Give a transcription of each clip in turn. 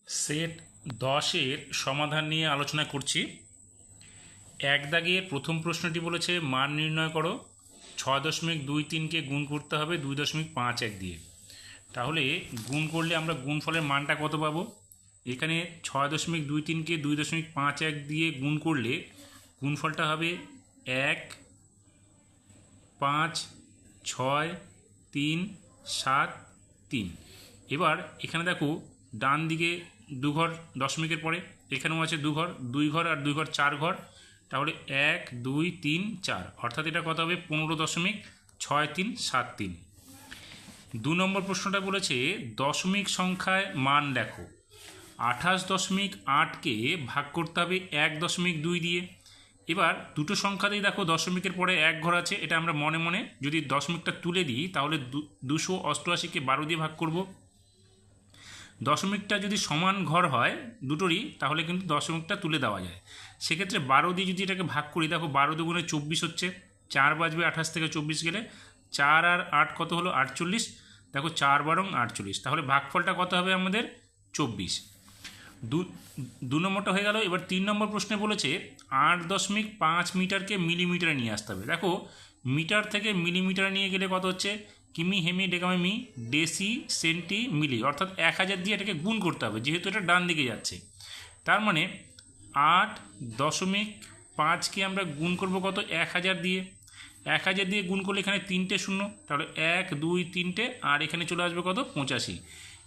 Set 10-এর সমাধান নিয়ে আলোচনা করছি। এক দাগের প্রথম প্রশ্নটি বলেছে মান নির্ণয় করো। 6.23কে গুণ করতে হবে 2.51 দিয়ে। তাহলে গুণ করলে আমরা গুণফলের মানটা কত পাবো? এখানে 6.23কে 2.51 দিয়ে গুণ করলে গুণফলটা হবে 1, 5, 6, 3, 7, 3। এবার এখানে দেখো ডান দিকে দু ঘর দশমিকের পরে, এখানেও আছে দু ঘর, 2 ঘর আর 2 ঘর 4 ঘর, তাহলে 1, 2, 3, 4, অর্থাৎ এটা কত হবে 15.6373। 2 নম্বর প্রশ্নটা বলেছে দশমিক সংখ্যায় মান লেখো। 28.8কে ভাগ করতে হবে 1.2 দিয়ে। এবার দুটো সংখ্যাতেই দেখো দশমিকের পরে 1 ঘর আছে, এটা আমরা মনে মনে যদি দশমিকটা তুলে দিই তাহলে 288কে 12 দিয়ে ভাগ করব। দশমিকটা যদি সমান ঘর হয় দুটোরই, তাহলে কিন্তু দশমিকটা তুলে দেওয়া যায়। সেক্ষেত্রে 12 দিয়ে যদি এটাকে ভাগ করি, দেখো 12 দুগুণে 24 হচ্ছে, 4 বাজবে 28 থেকে 24 গেলে, 4 আর 8 কত হলো 48। দেখো 4 বারং 48, তাহলে ভাগফলটা কত হবে আমাদের 24। দু নম্বরটা হয়ে গেল। এবার 3 নম্বর প্রশ্নে বলেছে 8.5 মিটারকে মিলিমিটারে নিয়ে আসতে হবে। দেখো মিটার থেকে মিলিমিটারে নিয়ে গেলে কত হচ্ছে, কিমি, হেমি, ডেকামে, মি, ডেসি, সেন্টি, মিলি, অর্থাৎ 1000 দিয়ে এটাকে গুণ করতে হবে, যেহেতু এটা ডান দিকে যাচ্ছে। তার মানে 8.5কে আমরা গুণ করব কত, 1000 দিয়ে। 1000 দিয়ে গুণ করলে এখানে 3টে শূন্য, তাহলে 1, 2, 3টে, আর এখানে চলে আসবে কত, 85।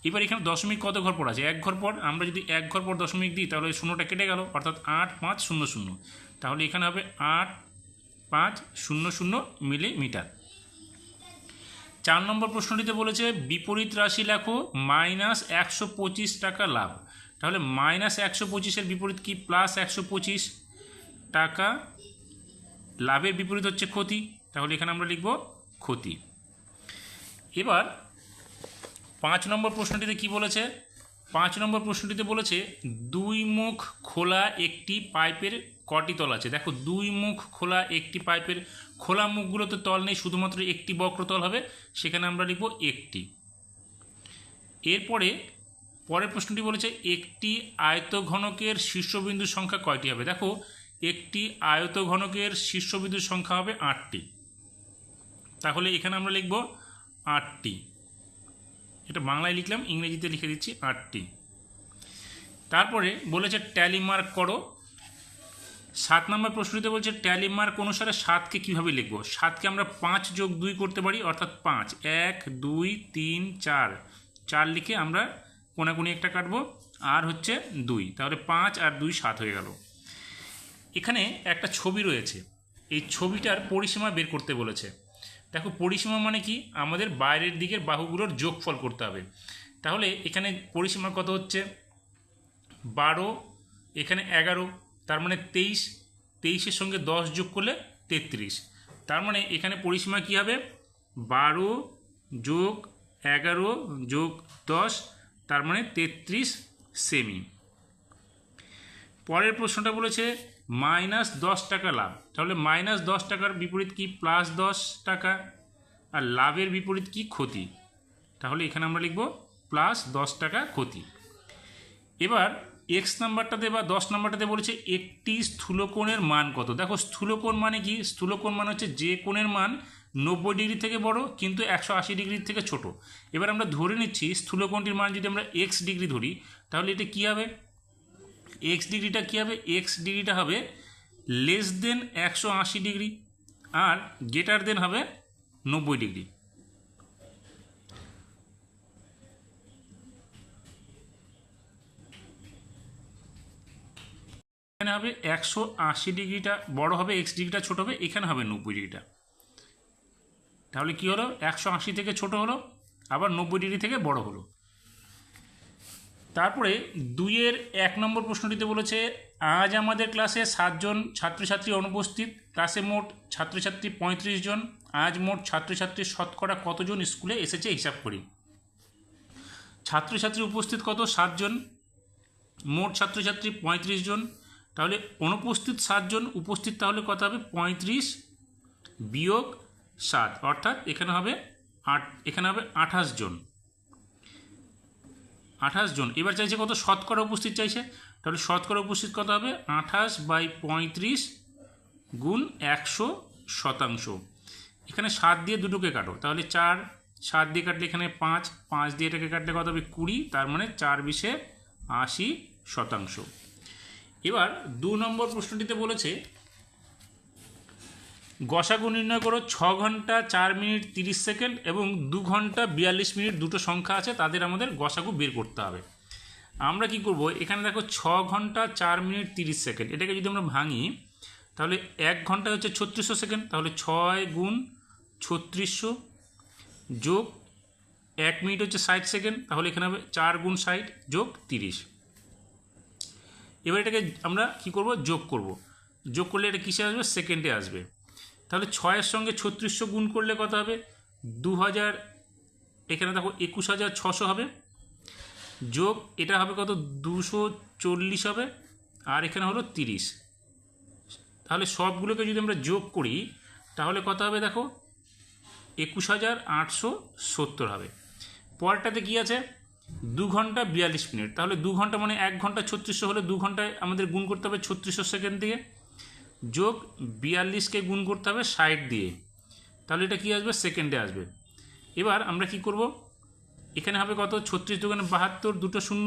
এবার এখানে দশমিক কত ঘর পর আছে, 1 ঘর পর। আমরা যদি 1 ঘর পর দশমিক দিই তাহলে শূন্যটা কেটে গেল, অর্থাৎ 8500। তাহলে এখানে হবে 8500 মিলিমিটার। 4 নম্বর প্রশ্নটিতে বলেছে বিপরীত রাশি লেখো, -125 টাকা লাভ। তাহলে -125-এর বিপরীত কি, +125 টাকা। লাভের বিপরীত হচ্ছে ক্ষতি, তাহলে এখানে আমরা লিখব ক্ষতি। এবার 5 নম্বর প্রশ্নটিতে কি বলেছে, 5 নম্বর প্রশ্নটিতে বলেছে 2 মুখ খোলা একটি পাইপের কটি তল আছে। দেখো 2 মুখ খোলা একটি পাইপের, খোলা মুখগুলোতে তল নেই, শুধুমাত্র একটি বক্রতল হবে, সেখানে আমরা লিখব একটি। এরপরে পরের প্রশ্নটি বলেছে একটি আয়তঘনকের শীর্ষবিন্দুর সংখ্যা কয়টি হবে। দেখো একটি আয়তঘনকের শীর্ষবিন্দুর সংখ্যা হবে 8টি, তাহলে এখানে আমরা লিখব 8টি। এটা বাংলায় লিখলাম, ইংরেজিতে লিখে দিচ্ছি 8টি। তারপরে বলেছে ট্যালি মার্ক করো। 7 নম্বর প্রশ্নটিতে বলছে ট্যালি মার্ক অনুসারে 7কে কীভাবে লিখব। 7কে আমরা 5 যোগ 2 করতে পারি, অর্থাৎ 5, 1, 2, 3, 4, 4 লিখে আমরা কোনাকুনি একটা কাটবো, আর হচ্ছে 2, তাহলে 5 আর 2 7 হয়ে গেল। এখানে একটা ছবি রয়েছে, এই ছবিটার পরিসীমা বের করতে বলেছে। দেখো পরিসীমা মানে কি, আমাদের বাইরের দিকের বাহুগুলোর যোগফল করতে হবে। তাহলে এখানে পরিসীমা কত হচ্ছে 12, এখানে 11, তার মানে 23, 23-এর সঙ্গে 10 যোগ করলে 33। তার মানে এখানে পরিসীমা কি হবে 12 যোগ 11 যোগ 10, তার মানে 33 সেমি। পরের প্রশ্নটা বলেছে -10 টাকা লাভ। তাহলে -10 টাকার বিপরীত কি, +10 টাকা, আর লাভের বিপরীত কি, ক্ষতি। তাহলে এখানে আমরা লিখব +10 টাকা ক্ষতি। এবার এক্স নাম্বারটাতে বা 10 নাম্বারটাতে বলেছে একটি স্থূলকোণের মান কত। দেখো স্থূলকোণ মানে কি, স্থূলকোণ মানে হচ্ছে যে কোণের মান 90 ডিগ্রি থেকে বড় কিন্তু 180 ডিগ্রির থেকে ছোট। এবার আমরা ধরে নিচ্ছি স্থূলকোণটির মান যদি আমরা এক্স ডিগ্রি ধরি, তাহলে এটা কী হবে, এক্স ডিগ্রিটা কী হবে, এক্স ডিগ্রিটা হবে << 180 ডিগ্রি, আর > হবে 90 ডিগ্রি। এখানে হবে 180 ডিগ্রিটা বড় হবে, এক্স ডিগ্রিটা ছোট হবে, এখানে হবে 90 ডিগ্রিটা। তাহলে কি হলো, 180 থেকে ছোট হলো, আবার 90 ডিগ্রি থেকে বড় হলো। তারপরে 2-এর 1 নম্বর প্রশ্নটিতে বলেছে আজ আমাদের ক্লাসে 7 জন ছাত্রছাত্রী অনুপস্থিত, ক্লাসে মোট ছাত্রছাত্রী 35 জন, আজ মোট ছাত্রছাত্রীর শতকরা কতজন স্কুলে এসেছে হিসাব করি। ছাত্রছাত্রী উপস্থিত কত, 7 জন, মোট ছাত্রছাত্রী 35 জন, তাহলে অনুপস্থিত 7 জন, উপস্থিত তাহলে কত হবে 35 বিয়োগ 7, অর্থাৎ এখানে হবে 28 জন। 28 জন। এবার চাইছে কত? শতকরা উপস্থিত চাইছে। তাহলে শতকরা উপস্থিত কত হবে? 28/35 গুণ 100%। এখানে 7 দিয়ে দুটোকে কাটো, তাহলে 4, 7 দিয়ে কাটলে এখানে 5, 5 দিয়ে এটাকে কাটলে কত হবে? 20, তার মানে 4 বিশে 80%। এবার 2 নম্বর প্রশ্নটিতে বলেছে গসাগু নির্ণয় করো। 6 ঘন্টা 4 মিনিট 30 সেকেন্ড এবং 2 ঘন্টা 42 মিনিট দুটো সংখ্যা আছে, তাদের আমাদের গসাগু বের করতে হবে। আমরা কি করব? এখানে দেখো 6 ঘন্টা 4 মিনিট 30 সেকেন্ড, এটাকে যদি আমরা ভাঙি তাহলে 1 ঘন্টা হচ্ছে 3600 সেকেন্ড, তাহলে 6 গুণ 3600 যোগ 1 মিনিট হচ্ছে 60 সেকেন্ড, তাহলে এখানে হবে 4 গুণ 60 যোগ 30। এবার এটাকে আমরা কি করব? যোগ করব। যোগ করলে এটা কিসে আসবে? সেকেন্ডে আসবে। তাহলে 6-এর সঙ্গে 3600 গুণ করলে কত হবে? 2000, এখানে দেখো 21600 হবে, যোগ এটা হবে কত? 240 হবে, আর এখানে হলো 30। তাহলে সবগুলোকে যদি আমরা যোগ করি তাহলে কত হবে? দেখো 21870 হবে। পরটাতে কি আছে? 2 ঘন্টা 42 মিনিট, তাহলে 2 ঘন্টা মানে 1 ঘন্টা 3600 হলে 2 ঘন্টায় আমাদের গুণ করতে হবে 3600 সেকেন্ড দিয়ে, যোগ 42কে গুণ করতে হবে 60 দিয়ে, তাহলে এটা কি আসবে? সেকেন্ডে আসবে। এবার আমরা কি করব? এখানে হবে কত? 36 দোকানে 72, দুটো শূন্য,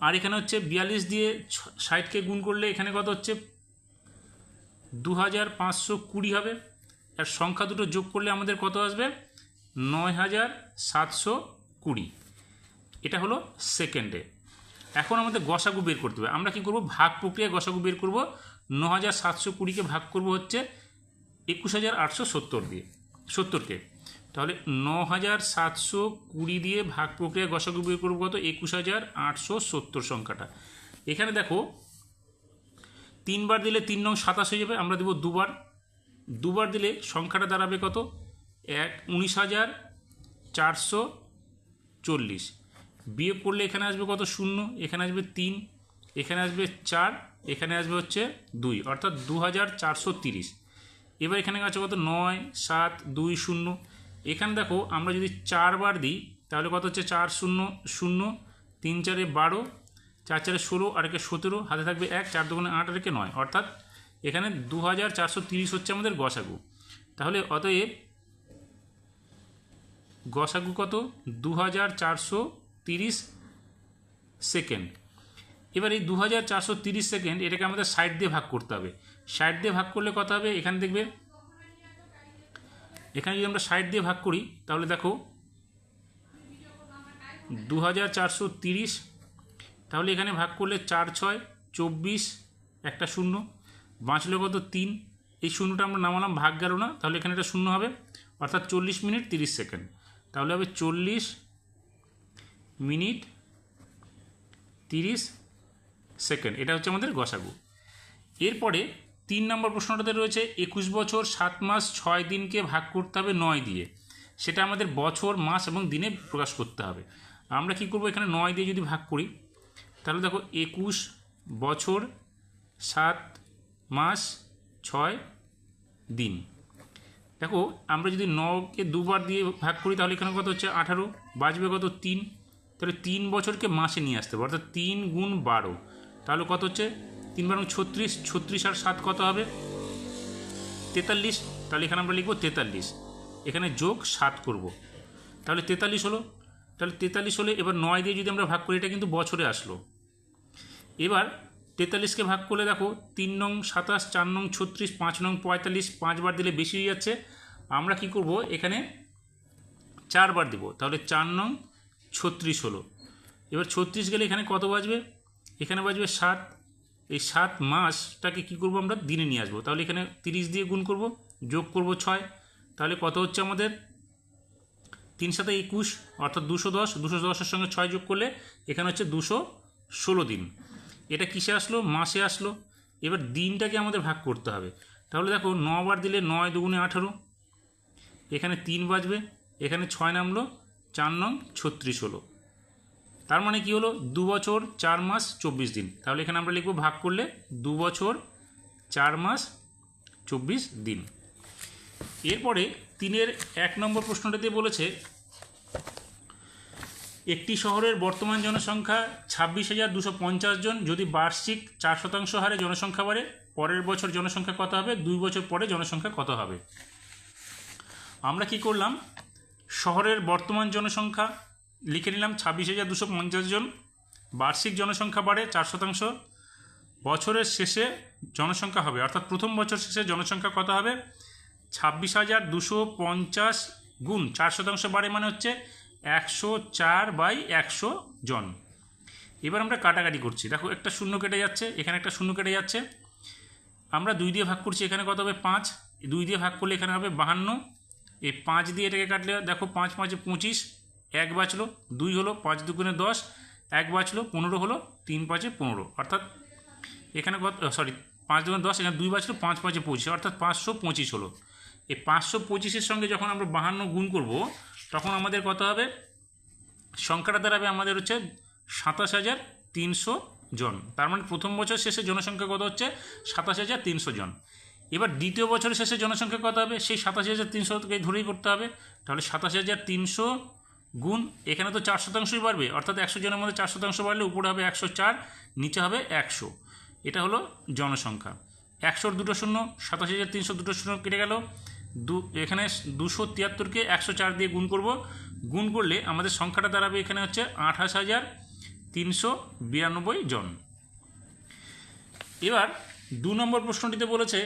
আর এখানে হচ্ছে 42 দিয়ে 60কে গুণ করলে এখানে কত হচ্ছে? 2520 হবে, আর সংখ্যা দুটো যোগ করলে আমাদের কত আসবে? 9720। এটা হলো সেকেন্ডে। এখন আমাদের গসাগু বের করতে হবে। আমরা কি করব? ভাগ প্রক্রিয়ায় গসাগু বের করব। 9720কে ভাগ করব হচ্ছে 21870 দিয়ে, 70কে, তাহলে 9720 দিয়ে ভাগ প্রক্রিয়ায় গসাগু বের করব কত? 21870 সংখ্যাটা। এখানে দেখো 3 বার দিলে 3 নং 27 হয়ে যাবে, আমরা দেব 2 বার, 2 বার দিলে সংখ্যাটা দাঁড়াবে কত? 19440। বিয়োগ করলে এখানে আসবে কত? 0, এখানে আসবে 3, এখানে আসবে 4, এখানে আসবে হচ্ছে 2, অর্থাৎ 2430। এবার এখানে আছে কত? 9720। এখানে দেখো আমরা যদি 4 বার দিই তাহলে কত হচ্ছে? 400, 3 4 12, 4 4 16, আর একে 17, হাতে থাকবে 1, 4 2 8, আর একে 9, অর্থাৎ এখানে 2430 হচ্ছে আমাদের গসাগু। তাহলে অতএব গসাগু কত? 2430 সেকেন্ড। এবার এই 2430 সেকেন্ড এটাকে আমাদের 60 দিয়ে ভাগ করতে হবে। 60 দিয়ে ভাগ করলে কত হবে? এখানে দেখবে, এখানে যদি আমরা 60 দিয়ে ভাগ করি তাহলে দেখো 2430, তাহলে এখানে ভাগ করলে 4 6 24, একটা শূন্য, বাঁচলো কত? 3। এই শূন্যটা আমরা নামালাম, ভাগ গেল না, তাহলে এখানে একটা শূন্য হবে, অর্থাৎ 40 মিনিট 30 সেকেন্ড। তাহলে হবে 40 মিনিট 30 সেকেন্ড। এটা হচ্ছে আমাদের গসাগু। এরপরে 3 নম্বর প্রশ্নটাতে রয়েছে 21 বছর 7 মাস 6 দিনকে ভাগ করতে হবে 9 দিয়ে। সেটা আমাদের বছর, মাস এবং দিনে প্রকাশ করতে হবে। আমরা কি করব? এখানে 9 দিয়ে যদি ভাগ করি তাহলে দেখো 21 বছর 7 মাস 6 দিন। দেখো আমরা যদি 9কে 2 বার দিয়ে ভাগ করি তাহলে এখানে কত হচ্ছে? 18, বাঁচবে কত? 3, তাহলে 3 বছরকে মাসে নিয়ে আসতে হবে, অর্থাৎ 3 গুণ 12, তাহলে কত হচ্ছে? 3 12 36, 36 আর 7 কত হবে? 43, তাহলে এখানে আমরা লিখব 43, এখানে যোগ 7 করব, তাহলে 43 হলো। তাহলে 43 হলে এবার 9 দিয়ে যদি আমরা ভাগ করি, এটা কিন্তু বছরে আসলো। এবার 43কে ভাগ করলে দেখো 3 নং 27, 4 নং 36, 5 নং 45, 5 বার দিলে বেশি হয়ে যাচ্ছে। আমরা কি করব? এখানে 4 বার দেব, তাহলে 4 নং 36 হলো। এবার 36 গেলে এখানে কত বাজবে? এখানে বাজবে 7। এই 7 মাসটাকে কি করব? আমরা দিনে নিয়ে আসবো, তাহলে এখানে 30 দিয়ে গুণ করব, যোগ করব 6, তাহলে কত হচ্ছে আমাদের? 3 7 21, অর্থাৎ 210, 210-এর সঙ্গে 6 যোগ করলে এখানে হচ্ছে 216 দিন। এটা কিসে আসলো? মাসে আসলো। এবার দিনটাকে আমাদের ভাগ করতে হবে, তাহলে দেখো 9 বার দিলে 9 দুগুণে 18, এখানে 3 বাজবে, এখানে 6 নামলো, 4 নং 36 হলো। তার মানে কি হলো? 2 বছর 4 মাস 24 দিন। তাহলে এখানে আমরা লিখব ভাগ করলে 2 বছর 4 মাস 24 দিন। এরপরে 3-এর 1 নম্বর প্রশ্নটাতে বলেছে একটি শহরের বর্তমান জনসংখ্যা 26,250 জন। যদি বার্ষিক 4% হারে জনসংখ্যা বাড়ে, পরের বছর জনসংখ্যা কত হবে? 2 বছর পরে জনসংখ্যা কত হবে? আমরা কি করলাম, শহরের বর্তমান জনসংখ্যা লিখে নিলাম 26,250 জন। বার্ষিক জনসংখ্যা বাড়ে 4%, বছরের শেষে জনসংখ্যা হবে, অর্থাৎ প্রথম বছর শেষে জনসংখ্যা কত হবে? 26,250 গুণ 4% বাড়ে মানে হচ্ছে 104/100 জন। এবার আমরা কাটাকাটি করছি, দেখো একটা শূন্য কেটে যাচ্ছে, এখানে একটা শূন্য কেটে যাচ্ছে, আমরা 2 দিয়ে ভাগ করছি, এখানে কত হবে? 5। 2 দিয়ে ভাগ করলে এখানে হবে 52। এই 5 দিয়ে এটাকে কাটলে দেখো 5 5 25, 1 বাঁচলো, 2 হলো, 5 2 10, 1 বাঁচলো, 15 হলো, 3 5 15, অর্থাৎ এখানে কত, 5 2 10, এখানে 2 বাঁচলো, 5 5 25, অর্থাৎ 525 হলো। এই 525-এর সঙ্গে যখন আমরা 52 গুণ করব, তখন আমাদের কত হবে? সংখ্যাটা দাঁড়াবে আমাদের হচ্ছে 27,300 জন। তার মানে প্রথম বছর শেষে জনসংখ্যা কত হচ্ছে? 27,300 জন। এবার দ্বিতীয় বছরের শেষে জনসংখ্যা কত হবে? সেই 27,300কে ধরেই করতে হবে। তাহলে 27,300 গুণ, এখানে তো 4%ই বাড়বে, অর্থাৎ 100 জনের মধ্যে 4% বাড়লে উপরে হবে 104, নিচে হবে 100। এটা হলো জনসংখ্যা। 100-র দুটো শূন্য, 27,300 দুটো শূন্য কেটে গেল, এখানে 273-কে 104 দিয়ে গুণ করব, গুণ করলে আমাদের সংখ্যাটা দাঁড়াবে এখানে হচ্ছে 28,392 জন। এবার 2 নম্বর প্রশ্নটিতে বলেছে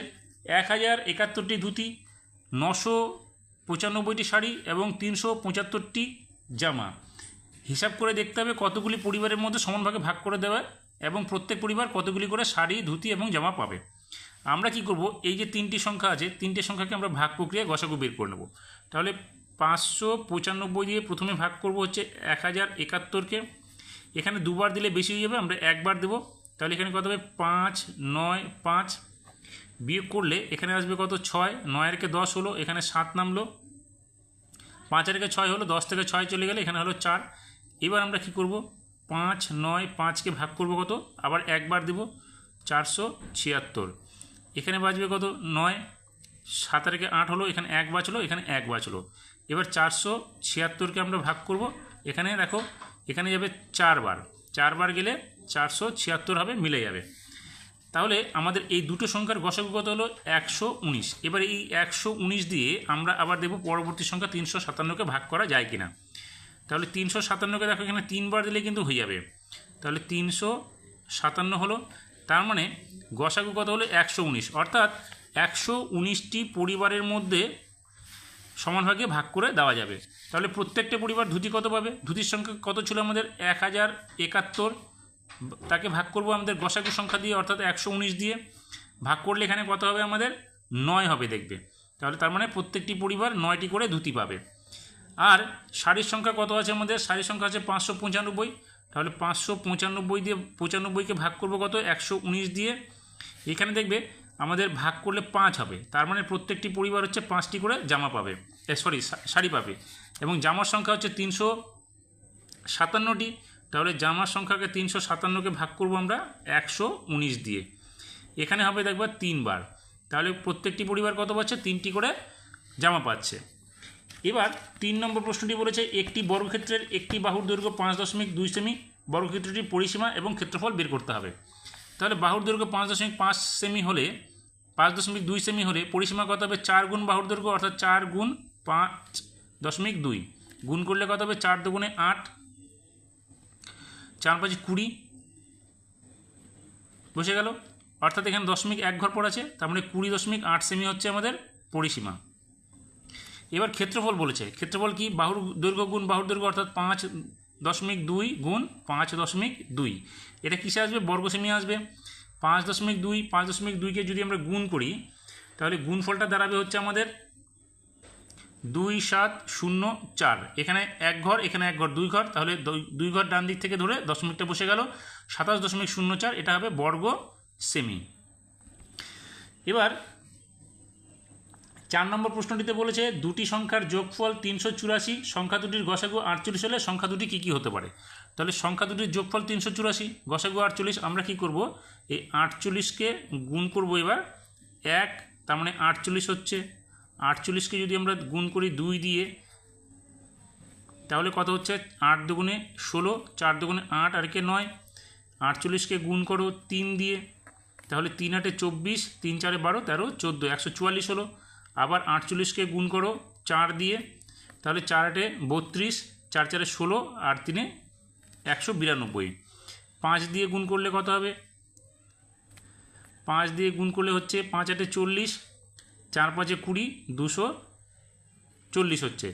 1071টি ধুতি, 995টি শাড়ি এবং 375টি জামা। হিসাব করে দেখতে হবে কতগুলি পরিবারের মধ্যে সমানভাগে ভাগ করে দেওয়া এবং প্রত্যেক পরিবার কতগুলি করে শাড়ি, ধুতি এবং জামা পাবে। আমরা কি করব, এই যে 3টি সংখ্যা আছে, 3টে সংখ্যাকে আমরা ভাগ প্রক্রিয়ায় গসাগু বের করে নেব। তাহলে 595 দিয়ে প্রথমে ভাগ করব হচ্ছে 1071কে, এখানে দুবার দিলে বেশি হয়ে যাবে, আমরা একবার দেব। তাহলে এখানে কত হবে? 5 9 5, বিয়োগ করলে এখানে আসবে কত? 6। 9-এর 10 হলো, এখানে 7 নামলো, 5-এর 6 হলো, 10 থেকে 6 চলে গেলে এখানে হলো 4। এবার আমরা কি করব, 5 9 5কে ভাগ করব কত? আবার একবার দেব, 476। এখানে বাজবে কত? 9। 7-এর 8 হলো, এখানে 1 বাঁচলো, এখানে 1 বাঁচলো। এবার 476কে আমরা ভাগ করব, এখানে দেখো এখানে যাবে 4 বার, 4 বার গেলে 476 হবে, মিলে যাবে। তাহলে আমাদের এই দুটো সংখ্যার গসাগু কত হলো? 119। এবার এই 119 দিয়ে আমরা আবার দেব পরবর্তী সংখ্যা 357কে ভাগ করা যায় কিনা। তাহলে 357কে দেখো এখানে 3 বার দিলে কিন্তু হয়ে যাবে। তাহলে 357 হলো, তার মানে গসাগু কত হলো? 119, অর্থাৎ 119টি পরিবারের মধ্যে সমানভাগে ভাগ করে দেওয়া যাবে। তাহলে প্রত্যেকটা পরিবার ধুতি কত পাবে? ধুতির সংখ্যা কত ছিল আমাদের? 1071, তাকে ভাগ করব আমাদের গসাগু সংখ্যা দিয়ে, অর্থাৎ 119 দিয়ে ভাগ করলে এখানে কত হবে? আমাদের 9 হবে, দেখবে। তাহলে তার মানে প্রত্যেকটি পরিবার 9টি করে ধুতি পাবে। আর শাড়ির সংখ্যা কত আছে আমাদের? শাড়ির সংখ্যা আছে 595, তাহলে 595 দিয়ে 95কে ভাগ করব কত? 119 দিয়ে, এখানে দেখবে আমাদের ভাগ করলে 5 হবে, তার মানে প্রত্যেকটি পরিবার হচ্ছে 5টি করে জামা পাবে, শাড়ি পাবে। এবং জামার সংখ্যা হচ্ছে 357টি, তাহলে জামার সংখ্যাকে 357কে ভাগ করব আমরা 119 দিয়ে, এখানে হবে দেখবা 3 বার, তাহলে প্রত্যেকটি পরিবার কত পাচ্ছে? 3টি করে জামা পাচ্ছে। এবার 3 নম্বর প্রশ্নটি বলেছে একটি বর্গক্ষেত্রের একটি বাহুর দৈর্ঘ্য 5.2 সেমি, বর্গক্ষেত্রটির পরিসীমা এবং ক্ষেত্রফল বের করতে হবে। তাহলে বাহুর দৈর্ঘ্য 5.5 সেমি হলে 5.2 সেমি হলে পরিসীমা কত হবে? 4 গুণ বাহুর দৈর্ঘ্য, অর্থাৎ 4 গুণ 5.2 গুণ করলে কত হবে? 4 দুগুণে 8, 4 5 20 বসে গেল, অর্থাৎ এখানে 0.1 ঘর পড়ে আছে, তার মানে 20.8 সেমি হচ্ছে আমাদের পরিসীমা। এবার ক্ষেত্রফল বলেছে, ক্ষেত্রফল কি? বাহুর দৈর্ঘ্য গুণ বাহুর দৈর্ঘ্য, অর্থাৎ 5.2 গুণ 5.2, এটা কিসে আসবে? বর্গ সেমি আসবে। 5.2কে যদি আমরা গুণ করি, তাহলে গুণফলটা দাঁড়াবে হচ্ছে আমাদের 2704, এখানে 1 ঘর, এখানে 1 ঘর, 2 ঘর, তাহলে 2 ঘর ডান দিক থেকে ধরে দশমিকটা বসে গেল, 27.04, এটা হবে বর্গ সেমি। এবার 4 নম্বর প্রশ্নটিতে বলেছে দুটি সংখ্যার যোগফল 384, সংখ্যা দুটির গসাগু 48 হলে সংখ্যা দুটি কী কী হতে পারে? তাহলে সংখ্যা দুটির যোগফল 384, গসাগু 48, আমরা কি করব? এই 48কে গুণ করব এবার 1, তার মানে 48 হচ্ছে। 48কে যদি আমরা গুণ করি 2 দিয়ে, তাহলে কত হচ্ছে 8 দুগুণে 16, 4 দুগুণে 8 আর কে 9, 48কে গুণ করো 3 দিয়ে, তাহলে 3 8 24, 3 4 12, 13 14, 144 হলো। আবার 48কে গুণ করো 4 দিয়ে, তাহলে 4 8 32, 4 4 16 আর 3 192। 5 দিয়ে গুণ করলে কত হবে? 5 দিয়ে গুণ করলে হচ্ছে 5 8 40, 4 5 20, 240 হচ্ছে।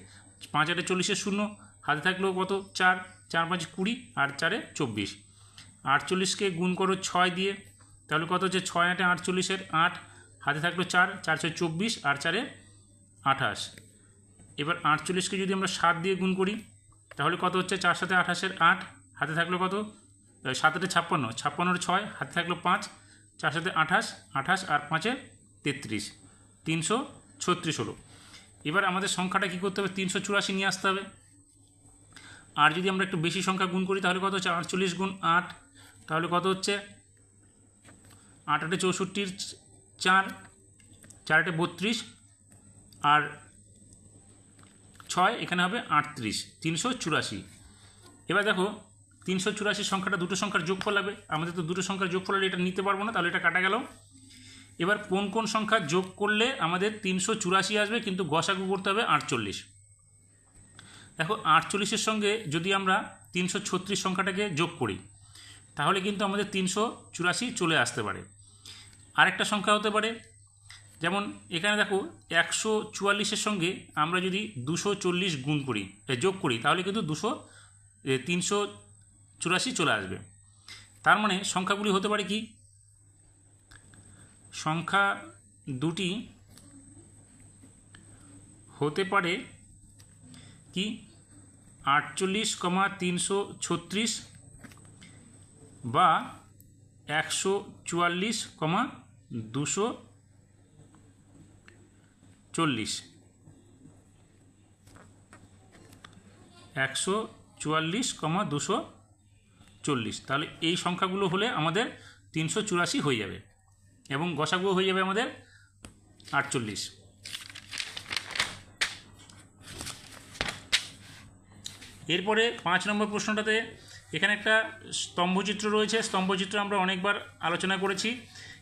5 8 40 শূন্য, হাতে থাকলো কত? 4, 4 5 20 আর 4 24। 48কে গুণ করো 6 দিয়ে, তাহলে কত হচ্ছে? 6 8 48, 8, হাতে থাকলো 4, 4 6 24 আর 4 28। এবার 48কে যদি আমরা 7 দিয়ে গুণ করি, তাহলে কত হচ্ছে? 4 7 28, 8, হাতে থাকলো কত? 7 8 56, 56 6, হাতে থাকলো 5, 4 7 28, 28 আর 5 33, 336 হলো। এবার আমাদের সংখ্যাটা কী করতে হবে? 384 নিয়ে আসতে হবে। আর যদি আমরা একটু বেশি সংখ্যা গুণ করি, তাহলে কত হচ্ছে? 48 গুণ 8, তাহলে কত হচ্ছে? 8 8 64, 4, 4 8 32 আর 6, এখানে হবে 38, 384। এবার দেখো 384 সংখ্যাটা দুটো সংখ্যার যোগফল হবে। আমাদের তো দুটো সংখ্যার যোগফল হলে এটা নিতে পারবো না, তাহলে এটা কাটা গেল। এবার কোন কোন সংখ্যা যোগ করলে আমাদের 384 আসবে, কিন্তু গসাগু করতে হবে 48। দেখো 48-এর সঙ্গে যদি আমরা 336 সংখ্যাটাকে যোগ করি, তাহলে কিন্তু আমাদের 384 চলে আসতে পারে। আরেকটা সংখ্যা হতে পারে, যেমন এখানে দেখো 144-এর সঙ্গে আমরা যদি 240 গুণ করি, যোগ করি, তাহলে কিন্তু 384 চলে আসবে। তার মানে সংখ্যাগুলি হতে পারে কি? সংখ্যা দুটি হতে পারে কি? 48,336 বা 144,240, 144,240। তাহলে এই সংখ্যাগুলো হলে আমাদের 384 হয়ে যাবে এবং গসাগু হয়ে যাবে আমাদের 48। এরপরে 5 নম্বর প্রশ্নটাতে এখানে একটা স্তম্ভচিত্র রয়েছে। স্তম্ভচিত্র আমরা অনেকবার আলোচনা করেছি।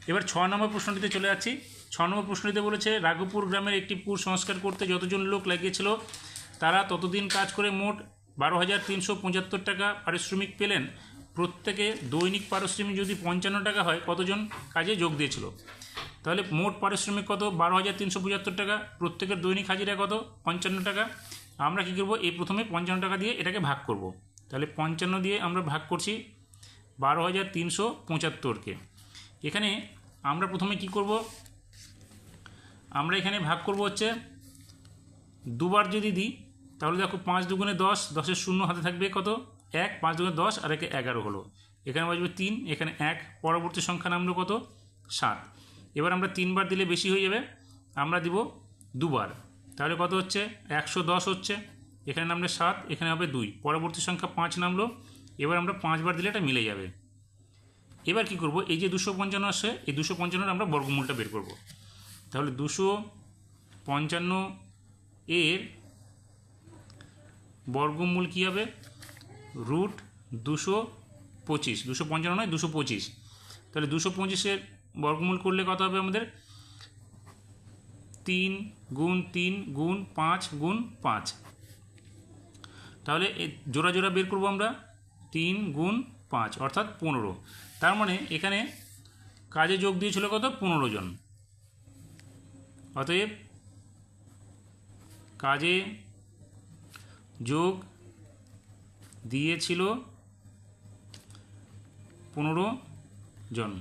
এবার 6 নম্বর প্রশ্নটিতে চলে যাচ্ছি। 6 নম্বর প্রশ্নটিতে বলেছে, রাঘবপুর গ্রামের একটি পুর সংস্কার করতে যতজন লোক লাগিয়েছিল তারা ততদিন কাজ করে মোট 12,375 টাকা পারিশ্রমিক পেলেন। প্রত্যেকে দৈনিক পারিশ্রমিক যদি 55 টাকা হয়, কতজন কাজে যোগ দিয়েছিল? তাহলে মোট পারিশ্রমিক কত? 12,375 টাকা। প্রত্যেকের দৈনিক হাজিরা কত? 55 টাকা। আমরা কী করব? এই প্রথমে 55 টাকা দিয়ে এটাকে ভাগ করব। তাহলে 55 দিয়ে আমরা ভাগ করছি 12,375-কে। এখানে আমরা প্রথমে কি করব? আমরা এখানে ভাগ করব হচ্ছে দুবার যদি দিই, তাহলে দেখো 5 দুগুণে 10, 10-এর শূন্য, হাতে থাকবে কত? 1, 5 দুগুণে 10 আর 1 11 হলো। এখানে বাজবে 3, এখানে 1, পরবর্তী সংখ্যা নামলো কত? 7। এবার আমরা 3 বার দিলে বেশি হয়ে যাবে, আমরা দিব 2 বার, তাহলে কত হচ্ছে? 110 হচ্ছে। এখানে নামলে 7, এখানে হবে 2, পরবর্তী সংখ্যা 5 নামলো। এবার আমরা 5 বার দিলে এটা মিলে যাবে। এবার কি করব? এই যে 255 আসছে, এই 255-এর আমরা বর্গমূলটা বের করব। তাহলে 255 এর বর্গমূল কী হবে? √225, 255 নয় 225। তাহলে 225-এর বর্গমূল করলে কত হবে আমাদের? 3 গুণ 3 গুণ 5 গুণ 5। তাহলে জোড়া জোড়া বের করব আমরা, 3 গুণ 5 অর্থাৎ 15। তার মানে এখানে কাজে যোগ দিয়েছিল কত? 15 জন। অতএব কাজে যোগ দিয়েছিল 15 জন।